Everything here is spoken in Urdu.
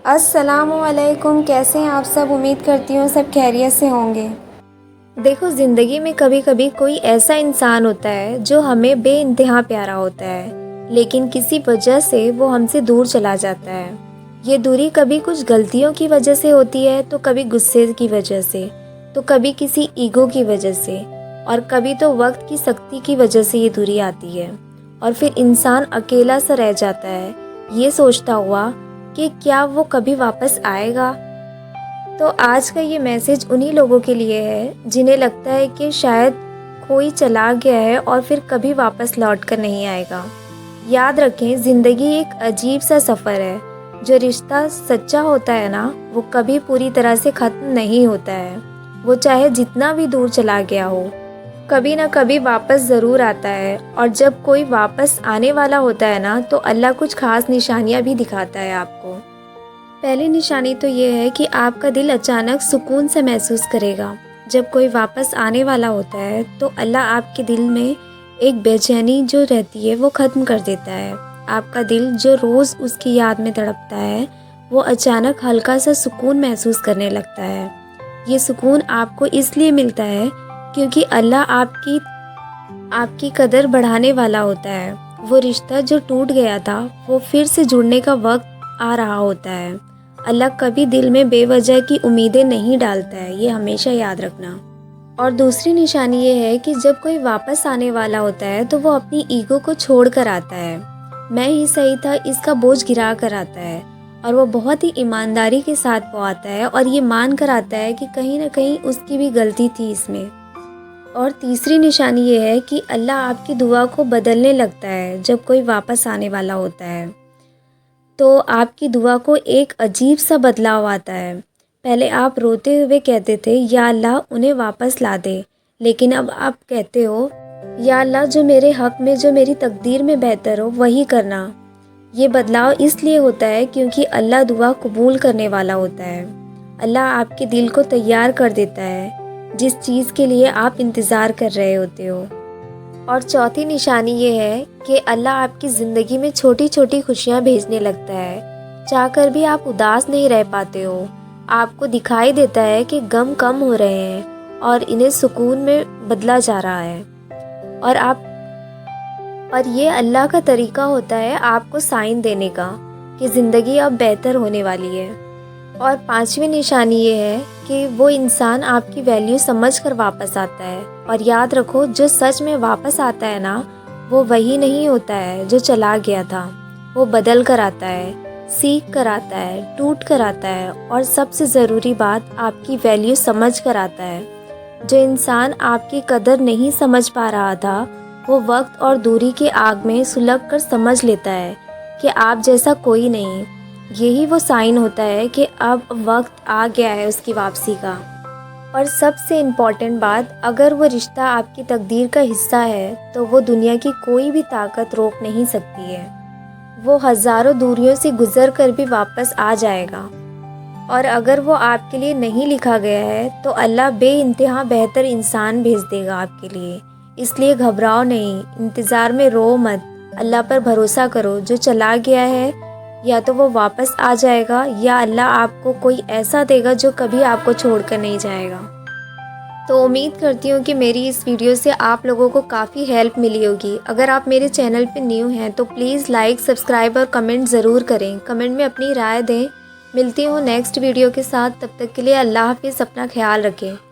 السلام علیکم، کیسے ہیں آپ سب؟ امید کرتی ہوں سب خیریت سے ہوں گے۔ دیکھو، زندگی میں کبھی کبھی کوئی ایسا انسان ہوتا ہے جو ہمیں بے انتہا پیارا ہوتا ہے، لیکن کسی وجہ سے وہ ہم سے دور چلا جاتا ہے۔ یہ دوری کبھی کچھ غلطیوں کی وجہ سے ہوتی ہے، تو کبھی غصے کی وجہ سے، تو کبھی کسی ایگو کی وجہ سے، اور کبھی تو وقت کی سختی کی وجہ سے یہ دوری آتی ہے، اور پھر انسان اکیلا سا رہ جاتا ہے، یہ سوچتا ہوا کہ کیا وہ کبھی واپس آئے گا۔ تو آج کا یہ میسج انہی لوگوں کے لیے ہے جنہیں لگتا ہے کہ شاید کوئی چلا گیا ہے اور پھر کبھی واپس لوٹ کر نہیں آئے گا۔ یاد رکھیں، زندگی ایک عجیب سا سفر ہے۔ جو رشتہ سچا ہوتا ہے نا، وہ کبھی پوری طرح سے ختم نہیں ہوتا ہے۔ وہ چاہے جتنا بھی دور چلا گیا ہو، کبھی نہ کبھی واپس ضرور آتا ہے۔ اور جب کوئی واپس آنے والا ہوتا ہے نا، تو اللہ کچھ خاص نشانیاں بھی دکھاتا ہے آپ کو۔ پہلی نشانی تو یہ ہے کہ آپ کا دل اچانک سکون سے محسوس کرے گا۔ جب کوئی واپس آنے والا ہوتا ہے تو اللہ آپ کے دل میں ایک بے چینی جو رہتی ہے وہ ختم کر دیتا ہے۔ آپ کا دل جو روز اس کی یاد میں تڑپتا ہے، وہ اچانک ہلکا سا سکون محسوس کرنے لگتا ہے۔ یہ سکون آپ کو اس لیے ملتا ہے کیونکہ اللہ آپ کی قدر بڑھانے والا ہوتا ہے۔ وہ رشتہ جو ٹوٹ گیا تھا، وہ پھر سے جڑنے کا وقت آ رہا ہوتا ہے۔ اللہ کبھی دل میں بے وجہ کی امیدیں نہیں ڈالتا ہے، یہ ہمیشہ یاد رکھنا۔ اور دوسری نشانی یہ ہے کہ جب کوئی واپس آنے والا ہوتا ہے تو وہ اپنی ایگو کو چھوڑ کر آتا ہے۔ میں ہی صحیح تھا، اس کا بوجھ گرا کر آتا ہے، اور وہ بہت ہی ایمانداری کے ساتھ وہ آتا ہے اور یہ مان کر آتا ہے کہ کہیں نہ کہیں اس کی بھی غلطی تھی اس میں۔ اور تیسری نشانی یہ ہے کہ اللہ آپ کی دعا کو بدلنے لگتا ہے جب کوئی واپس آنے والا ہوتا ہے۔ تو آپ کی دعا کو ایک عجیب سا بدلاؤ آتا ہے۔ پہلے آپ روتے ہوئے کہتے تھے یا اللہ انہیں واپس لا دے، لیکن اب آپ کہتے ہو یا اللہ جو میرے حق میں، جو میری تقدیر میں بہتر ہو وہی کرنا۔ یہ بدلاؤ اس لیے ہوتا ہے کیونکہ اللہ دعا قبول کرنے والا ہوتا ہے۔ اللہ آپ کے دل کو تیار کر دیتا ہے جس چیز کے لیے آپ انتظار کر رہے ہوتے ہو۔ اور چوتھی نشانی یہ ہے کہ اللہ آپ کی زندگی میں چھوٹی چھوٹی خوشیاں بھیجنے لگتا ہے۔ چاہ کر بھی آپ اداس نہیں رہ پاتے ہو۔ آپ کو دکھائی دیتا ہے کہ غم کم ہو رہے ہیں اور انہیں سکون میں بدلا جا رہا ہے۔ اور یہ اللہ کا طریقہ ہوتا ہے آپ کو سائن دینے کا کہ زندگی اب بہتر ہونے والی ہے۔ اور پانچویں نشانی یہ ہے کہ وہ انسان آپ کی ویلیو سمجھ کر واپس آتا ہے۔ اور یاد رکھو، جو سچ میں واپس آتا ہے نا، وہ وہی نہیں ہوتا ہے جو چلا گیا تھا۔ وہ بدل کر آتا ہے، سیکھ کر آتا ہے، ٹوٹ کر آتا ہے، اور سب سے ضروری بات، آپ کی ویلیو سمجھ کر آتا ہے۔ جو انسان آپ کی قدر نہیں سمجھ پا رہا تھا، وہ وقت اور دوری کے آگ میں سلگ کر سمجھ لیتا ہے کہ آپ جیسا کوئی نہیں۔ یہی وہ سائن ہوتا ہے کہ اب وقت آ گیا ہے اس کی واپسی کا۔ اور سب سے امپورٹنٹ بات، اگر وہ رشتہ آپ کی تقدیر کا حصہ ہے تو وہ دنیا کی کوئی بھی طاقت روک نہیں سکتی ہے۔ وہ ہزاروں دوریوں سے گزر کر بھی واپس آ جائے گا۔ اور اگر وہ آپ کے لیے نہیں لکھا گیا ہے تو اللہ بے انتہا بہتر انسان بھیج دے گا آپ کے لیے۔ اس لیے گھبراؤ نہیں، انتظار میں رو مت، اللہ پر بھروسہ کرو۔ جو چلا گیا ہے یا تو وہ واپس آ جائے گا، یا اللہ آپ کو کوئی ایسا دے گا جو کبھی آپ کو چھوڑ کر نہیں جائے گا۔ تو امید کرتی ہوں کہ میری اس ویڈیو سے آپ لوگوں کو کافی ہیلپ ملی ہوگی۔ اگر آپ میرے چینل پہ نیو ہیں تو پلیز لائک، سبسکرائب اور کمنٹ ضرور کریں۔ کمنٹ میں اپنی رائے دیں۔ ملتی ہوں نیکسٹ ویڈیو کے ساتھ، تب تک کے لیے اللہ حافظ، اپنا خیال رکھیں۔